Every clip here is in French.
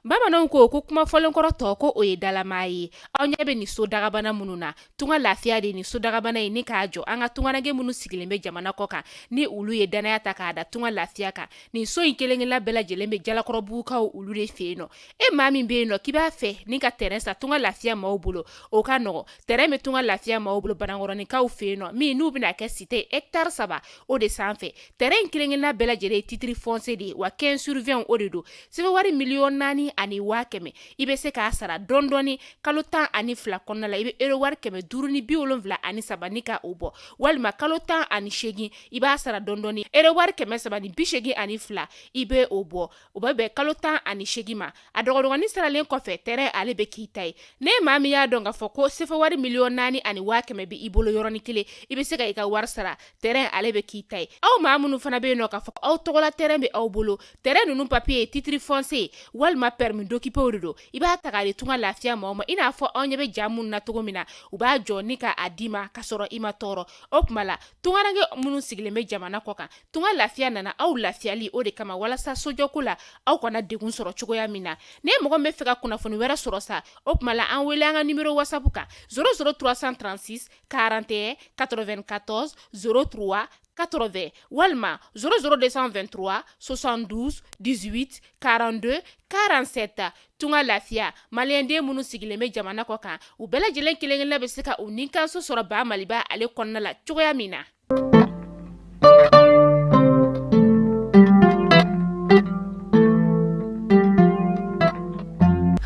Bamananw ko kuma fɔlen kɔrɔ tɔ ko o ye dalama ye. Aw ɲɛ bɛ nin so dagabana minnu na, tunga lafiya de nin so dagabana ye ni k'a jɔ an ka tunganage minnu sigilen bɛ jamana kɔ kan ni olu ye danaya ta k'a da tunga lafiya kan. Nin so in kelen-kelenna bɛɛ lajɛlen bɛ jalakɔrɔbugukaw olu de fɛ yen nɔ. E maa min bɛ yen nɔ k'i b'a fɛ ni ka terrain sa tunga lafiya maaw bolo, o ka nɔgɔ. Terrain bɛ tunga lafiya maaw bolo Banankɔrɔnikaw fɛ yen nɔ min n'u bɛna kɛ cité hectare 3 o de sanfɛ. Terrain kelen-kelenna bɛɛ lajɛlen ye titre foncier de ye wa 15/20 o de don. Sɛbɛnwari 4,400,000 ani 100,000 i bɛ se k'a sara dɔɔni kalo 12 kɔnɔna la i bɛ euro wari 573 ni ka o bɔ walima kalo 18 i b'a sara dɔɔni euro wari 382 i bɛ o bɔ o bɛ bɛn kalo 18 ma a dɔgɔdɔgɔnin saralen kɔfɛ terrain ale bɛ k'i ta ye ne maa min y'a dɔn k'a fɔ ko sɛbɛnwari 4,400,000 ani 100,000 bɛ i bolo yɔrɔnin kelen i bɛ se ka i ka wari sara terrain ale bɛ k'i ta ye aw maa minnu fana bɛ yen nɔ k'a fɔ aw tɔgɔla terrain bɛ aw bolo terrain ninnu papier ye titre foncier walima permis d'occuper de don i b'a ta k'a di tunga lafiya maaw ma i n'a fɔ aw ɲɛ bɛ ja minnu na cogo min na u b'a jɔ ni ka a d'i ma ka sɔrɔ i ma tɔɔrɔ o tuma la tunganage minnu sigilen bɛ jamana kɔ kan tunga lafiya nana aw lafiyali o de kama walasa sojɔko la aw kana degun sɔrɔ cogoya min na ne mɔgɔ min bɛ fɛ ka kunnafoni wɛrɛ sɔrɔ sa o tuma la an wele an ka numéro whatsapp kan 00336 41 94 03 80 walima 00223 72 18 42 47 tunga lafiya maliyɛnden minnu sigilen bɛ jamana kɔ kan u bɛɛ lajɛlen kelen-kelenna bɛ se ka u ninkanso sɔrɔ ba maliba ale kɔnɔna la cogoya min na.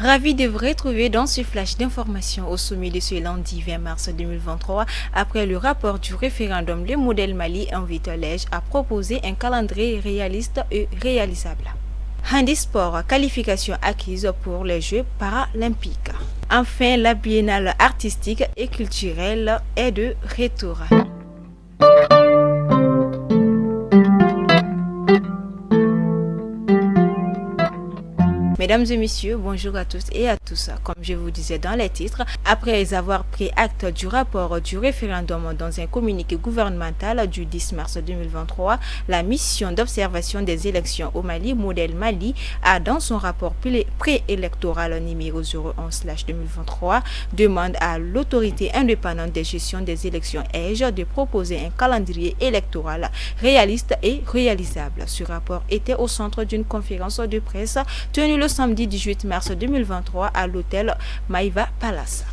Ravi de vous retrouver dans ce flash d'information au sommet de ce lundi 20 mars 2023. Après le rapport du référendum, le modèle Mali invite l'EJ à proposer un calendrier réaliste et réalisable. Handisport, qualification acquise pour les Jeux paralympiques. Enfin, la biennale artistique et culturelle est de retour. Mesdames et messieurs, bonjour à tous et à tous. Comme je vous disais dans les titres, après avoir pris acte du rapport du référendum dans un communiqué gouvernemental du 10 mars 2023, la mission d'observation des élections au Mali, modèle Mali, a dans son rapport préélectoral numéro 01/2023 demande à l'autorité indépendante de gestion des élections EJ de proposer un calendrier électoral réaliste et réalisable. Ce rapport était au centre d'une conférence de presse tenue le samedi 18 mars 2023 à l'hôtel Maïva Palace.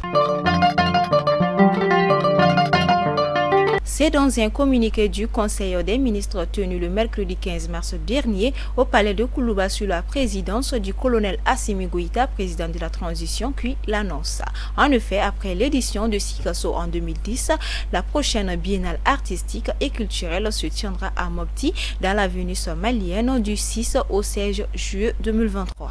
C'est dans un communiqué du Conseil des ministres tenu le mercredi 15 mars dernier au palais de Koulouba sous la présidence du colonel Assimi Goïta, président de la transition, qui l'annonce. En effet, après l'édition de Sikasso en 2010, la prochaine biennale artistique et culturelle se tiendra à Mopti dans la Vénus malienne du 6 au 16 juillet 2023.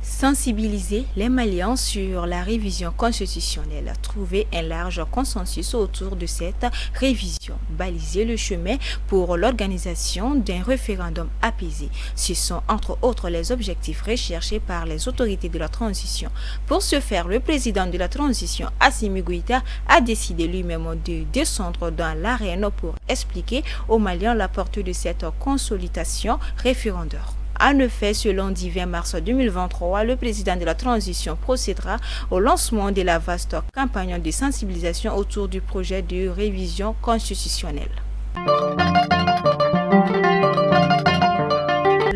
Sensibiliser les Maliens sur la révision constitutionnelle, trouver un large consensus autour de cette révision, baliser le chemin pour l'organisation d'un référendum apaisé. Ce sont entre autres les objectifs recherchés par les autorités de la transition. Pour ce faire, le président de la transition, Assimi Goïta, a décidé lui-même de descendre dans l'arène pour expliquer aux Maliens la portée de cette consolidation référendaire. En effet, ce lundi 20 mars 2023, le président de la transition procédera au lancement de la vaste campagne de sensibilisation autour du projet de révision constitutionnelle.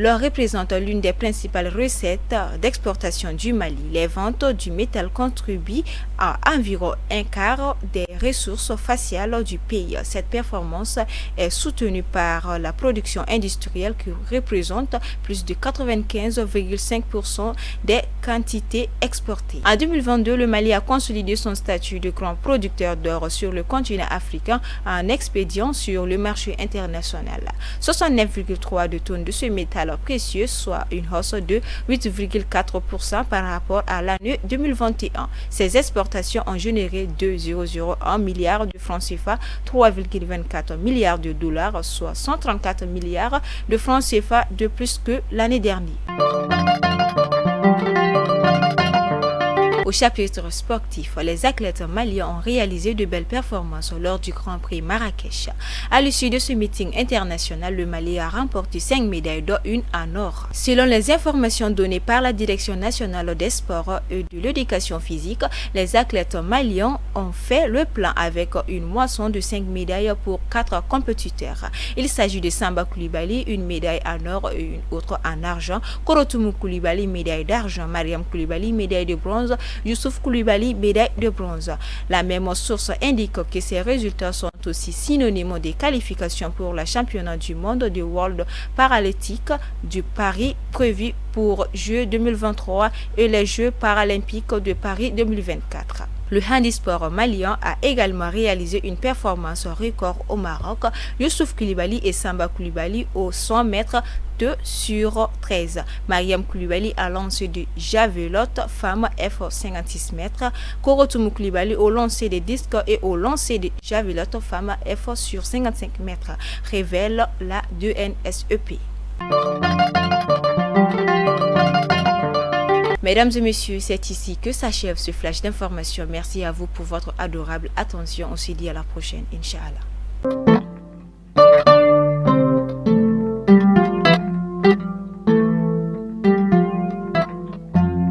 L'or représente l'une des principales recettes d'exportation du Mali. Les ventes du métal contribuent à environ un quart des ressources faciales du pays. Cette performance est soutenue par la production industrielle qui représente plus de 95,5% des quantités exportées. En 2022, le Mali a consolidé son statut de grand producteur d'or sur le continent africain en expédiant sur le marché international 69,3 de tonnes de ce métal précieux, soit une hausse de 8,4% par rapport à l'année 2021. Ces exportations ont généré 2,001 milliards de francs CFA, 3,24 milliards de dollars, soit 134 milliards de francs CFA de plus que l'année dernière. Au chapitre sportif, les athlètes maliens ont réalisé de belles performances lors du Grand Prix Marrakech. À l'issue de ce meeting international, le Mali a remporté 5 médailles dont une en or. Selon les informations données par la Direction nationale des sports et de l'éducation physique, les athlètes maliens ont fait le plein avec une moisson de 5 médailles pour 4 compétiteurs. Il s'agit de Samba Coulibaly, une médaille en or et une autre en argent, Korotoumou Coulibaly, médaille d'argent, Mariam Coulibaly, médaille de bronze, Youssouf Coulibaly, médaille de bronze. La même source indique que ces résultats sont aussi synonymes des qualifications pour le championnat du monde du World Paralytique du Paris prévu pour Jeux 2023 et les Jeux paralympiques de Paris 2024. Le handisport malien a également réalisé une performance record au Maroc. Youssouf Coulibaly et Samba Coulibaly au 100 mètres 2 sur 13. Mariam Coulibaly a lancé de javelotte femme F56 mètres. Korotoumou Coulibaly au lancer des disques et au lancer de javelotte femme F sur 55 mètres, révèle la 2NSEP. Mesdames et messieurs, c'est ici que s'achève ce flash d'information. Merci à vous pour votre adorable attention. On se dit à la prochaine, Inch'Allah.